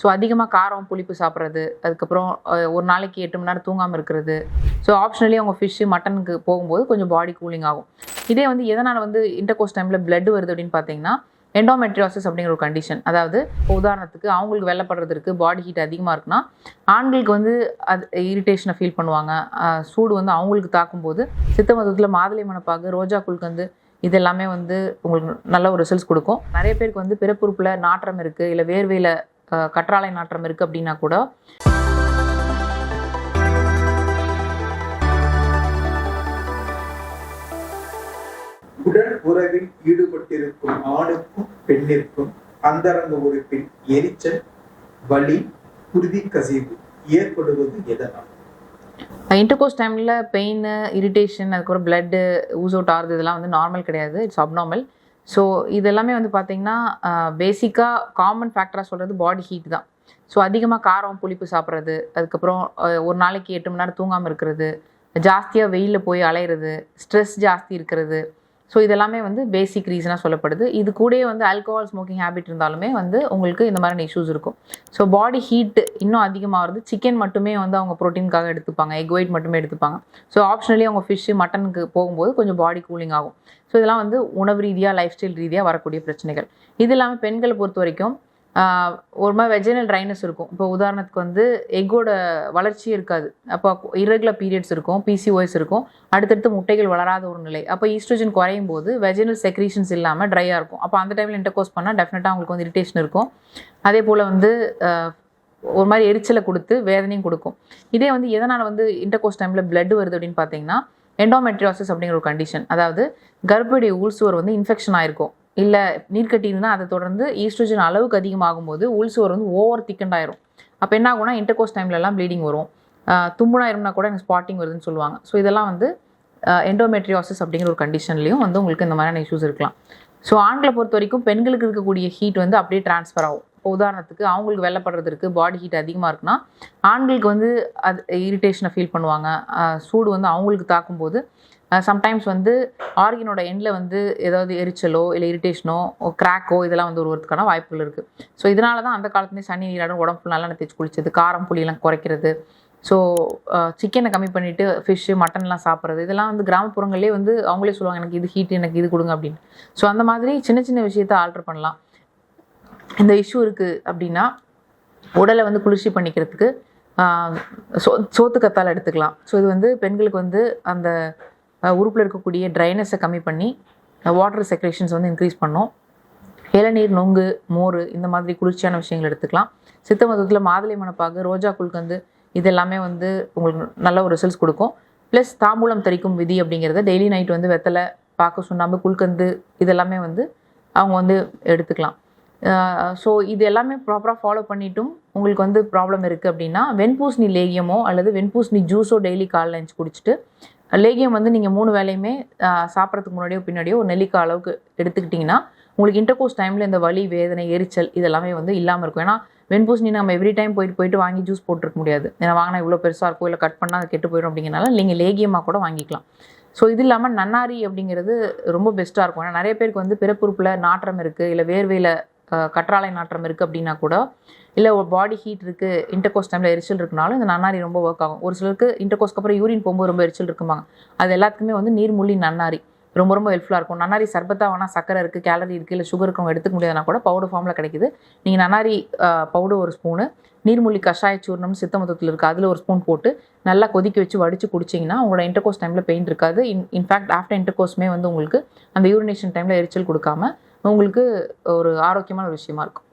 So அதிகமாக காரம் புளிப்பு சாப்பிட்றது, அதுக்கப்புறம் ஒரு நாளைக்கு 8 மணி நேரம் தூங்காமல் இருக்கிறது. ஸோ ஆப்ஷனலி அவங்க ஃபிஷ்ஷு மட்டனுக்கு போகும்போது கொஞ்சம் பாடி கூலிங் ஆகும். இதே வந்து எதனால் வந்து இன்டர்கோர்ஸ் டைமில் பிளட் வருது அப்படின்னு பார்த்தீங்கன்னா, எண்டோமெட்ரியோசிஸ் அப்படிங்கிற ஒரு கண்டிஷன். அதாவது உதாரணத்துக்கு அவங்களுக்கு வெள்ளப்படுறது இருக்குது, பாடி ஹீட் அதிகமாக இருக்குன்னா ஆண்களுக்கு வந்து அது இரிட்டேஷனை ஃபீல் பண்ணுவாங்க. சூடு வந்து அவங்களுக்கு தாக்கும்போது சித்த மருத்துவத்தில் மாதுளை மணப்பாகு, ரோஜா குல்கந்து இது எல்லாமே வந்து உங்களுக்கு நல்ல ஒரு ரிசல்ட்ஸ் கொடுக்கும். நிறைய பேருக்கு வந்து பிறப்புறுப்பில் நாற்றம் இருக்குது, இல்லை வேர்வையில் கற்றாழை நாற்றம் இருக்குது அப்படின்னா கூட உடல் உறவில் ஈடுபட்டிருக்கும் ஆணுக்கும் பெண்ணிற்கும் அந்தரங்க உறுப்பில் எரிச்சல், வலி, குருதி கசிவு ஏற்படுவது எதனால்? இன்டர்கோர்ஸ் டைமில் பெயின், இரிட்டேஷன், அதுக்கப்புறம் பிளட்டு ஊஸ் அவுட் ஆகுது, இதெல்லாம் வந்து நார்மல் கிடையாது, இட்ஸ் அப்நார்மல். ஸோ இது எல்லாமே வந்து பார்த்திங்கன்னா பேசிக்காக காமன் ஃபேக்டராக சொல்கிறது பாடி ஹீட் தான். ஸோ அதிகமாக காரம் புளிப்பு சாப்பிட்றது, அதுக்கப்புறம் ஒரு நாளைக்கு 8 மணி நேரம் தூங்காமல் இருக்கிறது, ஜாஸ்தியாக வெயிலில் போய் அலையிறது, ஸ்ட்ரெஸ் ஜாஸ்தி இருக்கிறது. ஸோ இதெல்லாமே வந்து பேசிக் ரீசனாக சொல்லப்படுது. இது கூடயே வந்து ஆல்கஹால் ஸ்மோக்கிங் ஹேபிட் இருந்தாலுமே வந்து உங்களுக்கு இந்த மாதிரியான இஷ்யூஸ் இருக்கும். ஸோ பாடி ஹீட் இன்னும் அதிகமாகிறது. சிக்கன் மட்டுமே வந்து அவங்க ப்ரோட்டீனுக்காக எடுத்துப்பாங்க, எக் ஒயிட் மட்டுமே எடுத்துப்பாங்க. ஸோ ஆப்ஷனலி அவங்க ஃபிஷ்ஷு மட்டனுக்கு போகும்போது கொஞ்சம் பாடி கூலிங் ஆகும். ஸோ இதெல்லாம் வந்து உணவு ரீதியாக, லைஃப் ஸ்டைல் ரீதியாக வரக்கூடிய பிரச்சனைகள். இது இல்லாமல் பெண்களை பொறுத்த வரைக்கும் ஒரு மாதிரி வெஜினல் ட்ரைனஸ் இருக்கும். இப்போ உதாரணத்துக்கு வந்து எக்கோட வளர்ச்சியே இருக்காது, அப்போ இரெகுலர் பீரியட்ஸ் இருக்கும், பிசிஓஎஸ் இருக்கும், அடுத்தடுத்து முட்டைகள் வளராத ஒரு நிலை. அப்போ ஈஸ்ட்ரோஜன் குறையும் போது வெஜினல் செக்ரீஷன்ஸ் இல்லாமல் ட்ரையாக இருக்கும். அப்போ அந்த டைமில் இன்டர்கோர்ஸ் பண்ணால் டெஃபினட்டாக அவங்களுக்கு வந்து இரிட்டேஷன் இருக்கும். அதே போல் வந்து ஒரு மாதிரி எரிச்சலை கொடுத்து வேதனையும் கொடுக்கும். இதே வந்து எதனால் வந்து இன்டர்கோர்ஸ் டைமில் பிளட் வருது அப்படின்னு பார்த்தீங்கன்னா, எண்டோமெட்ரியோசிஸ் அப்படிங்கிற ஒரு கண்டிஷன். அதாவது கர்ப்படி உள்சுவர் வந்து இன்ஃபெக்ஷன் ஆகிருக்கும், இல்லை நீர்க்கட்டி இருந்தால் அதை தொடர்ந்து ஈஸ்ட்ரோஜன் அளவுக்கு அதிகமாகும் போது உள்சுவர் வந்து ஓவர் திக்கண்ட் ஆயிரும். அப்போ என்ன ஆகும்னா இன்டர்கோர்ஸ் டைம்லலாம் ப்ளீடிங் வரும், தும்புனாயிரும்னா கூட எனக்கு ஸ்பாட்டிங் வருதுன்னு சொல்லுவாங்க. ஸோ இதெல்லாம் வந்து எண்டோமெட்ரியோசிஸ் அப்படிங்கிற ஒரு கண்டிஷன்லையும் வந்து உங்களுக்கு இந்த மாதிரியான இஷ்யூஸ் இருக்கலாம். ஸோ ஆண்களை பொறுத்த வரைக்கும் பெண்களுக்கு இருக்கக்கூடிய ஹீட் வந்து அப்படியே டிரான்ஸ்ஃபர் ஆகும். இப்போ உதாரணத்துக்கு அவங்களுக்கு வெள்ளப்படுறது இருக்குது, பாடி ஹீட் அதிகமாக இருக்குன்னா ஆண்களுக்கு வந்து அது இரிட்டேஷனை ஃபீல் பண்ணுவாங்க. சூடு வந்து அவங்களுக்கு தாக்கும்போது சம்டைம்ஸ் வந்து ஆர்கினோட எண்டில் வந்து ஏதாவது எரிச்சலோ இல்லை இரிட்டேஷனோ கிராக்கோ இதெல்லாம் வந்து ஒருவதுக்கான வாய்ப்புகள் இருக்குது. ஸோ இதனால தான் அந்த காலத்துலேயே சனி நீராடும், உடம்பு நல்லா தேய்ச்சி குளிச்சது, காரம் புளியெல்லாம் குறைக்கிறது, ஸோ சிக்கனை கம்மி பண்ணிவிட்டு ஃபிஷ்ஷு மட்டன்லாம் சாப்பிட்றது, இதெல்லாம் வந்து கிராமப்புறங்களே வந்து அவங்களே சொல்லுவாங்க எனக்கு இது ஹீட், எனக்கு இது கொடுங்க அப்படின்னு. ஸோ அந்த மாதிரி சின்ன சின்ன விஷயத்தை ஆல்ட்ரு பண்ணலாம். இந்த இஷ்யூ இருக்குது அப்படின்னா உடலை வந்து குளிர்ச்சி பண்ணிக்கிறதுக்கு சோத்து கத்தால் எடுத்துக்கலாம். ஸோ இது வந்து பெண்களுக்கு வந்து அந்த உறுப்பில் இருக்கக்கூடிய ட்ரைனஸை கம்மி பண்ணி வாட்டர் செக்ரேஷன்ஸ் வந்து இன்க்ரீஸ் பண்ணும். இளநீர், நொங்கு, மோர் இந்த மாதிரி குளிர்ச்சியான விஷயங்கள் எடுத்துக்கலாம். சித்த மருத்துவத்தில் மாதுளை மணப்பாகு, ரோஜா குல்கந்து இது எல்லாமே வந்து உங்களுக்கு நல்ல ஒரு ரிசல்ட்ஸ் கொடுக்கும். ப்ளஸ் தாம்பூலம் தரிக்கும் விதி அப்படிங்கிறத டெய்லி நைட் வந்து வெத்தலை, பாக்கு, சுண்ணாம்பு, குல்கந்து இதெல்லாமே வந்து அவங்க வந்து எடுத்துக்கலாம். ஸோ இது எல்லாமே ப்ராப்பராக ஃபாலோ பண்ணிட்டும் உங்களுக்கு வந்து ப்ராப்ளம் இருக்குது அப்படின்னா வெண்பூசணி லேகியமோ அல்லது வெண்பூசணி ஜூஸோ டெய்லி காலைல லஞ்ச் குடிச்சிட்டு, லேகியம் வந்து நீங்கள் 3 வேளையுமே சாப்பிட்றதுக்கு முன்னாடியோ பின்னாடியோ ஒரு நெல்லிக்காய் அளவுக்கு எடுத்துக்கிட்டிங்கன்னா உங்களுக்கு இன்டர்கோர்ஸ் டைமில் இந்த வலி, வேதனை, எரிச்சல் இதெல்லாமே வந்து இல்லாமல் இருக்கும். ஏன்னா வெண்பூசணி நம்ம எவ்ரி டைம் போயிட்டு வாங்கி ஜூஸ் போட்டிருக்க முடியாது. ஏன்னா வாங்கினா இவ்வளோ பெருசாக இருக்கும், இல்லை கட் பண்ணால் கெட்டு போயிடும் அப்படிங்கிறனால நீங்கள் லேகியமாக கூட வாங்கிக்கலாம். ஸோ இது இல்லாமல் நன்னாரி அப்படிங்கிறது ரொம்ப பெஸ்ட்டாக இருக்கும். ஏன்னா நிறைய பேருக்கு வந்து பிறப்புறுப்பில் நாற்றம் இருக்குது, இல்லை வேர்வையில் கற்றாழை நாற்றம் இருக்குது அப்படின்னா கூட, இல்லை ஒரு பாடி ஹீட் இருக்குது, இன்டர்கோர்ஸ் டைமில் எரிச்சல் இருக்குனாலும் இந்த நன்னாரி ரொம்ப ஒர்க் ஆகும். ஒரு சிலருக்கு இன்டர்கோர்ஸ்க்கு அப்புறம் யூரின் போகும்போது ரொம்ப எரிச்சல் இருக்குமாங்க, அது எல்லாத்துக்குமே வந்து நீர்மூழ்கி நன்னாரி ரொம்ப ரொம்ப ஹெல்ப்ஃபுல்லாக இருக்கும். நன்னாரி சர்பத்தாக வேணால் சக்கரை இருக்குது, கேலரி இருக்குது, இல்லை சுகர் இருக்கவங்க எடுத்துக்க முடியாதுனா கூட பவுடர் ஃபார்மில் கிடைக்குது. நீங்கள் நன்னாரி பவுடர் 1 ஸ்பூனு, நீர்மூழ்கி கஷாய சூர்ணம்னு சித்த மருத்துவத்தில் இருக்குது, அதில் 1 ஸ்பூன் போட்டு நல்லா கொதிக்க வச்சு வடித்து குடிச்சிங்கன்னா உங்களோட இன்டர்கோர்ஸ் டைமில் பெயின் இருக்காது. இன்ஃபேக்ட் ஆஃப்டர் இன்டர்கோர்ஸுமே வந்து உங்களுக்கு அந்த யூரினேஷன் டைமில் எரிச்சல் கொடுக்காம உங்களுக்கு ஒரு ஆரோக்கியமான ஒரு விஷயமா இருக்கும்.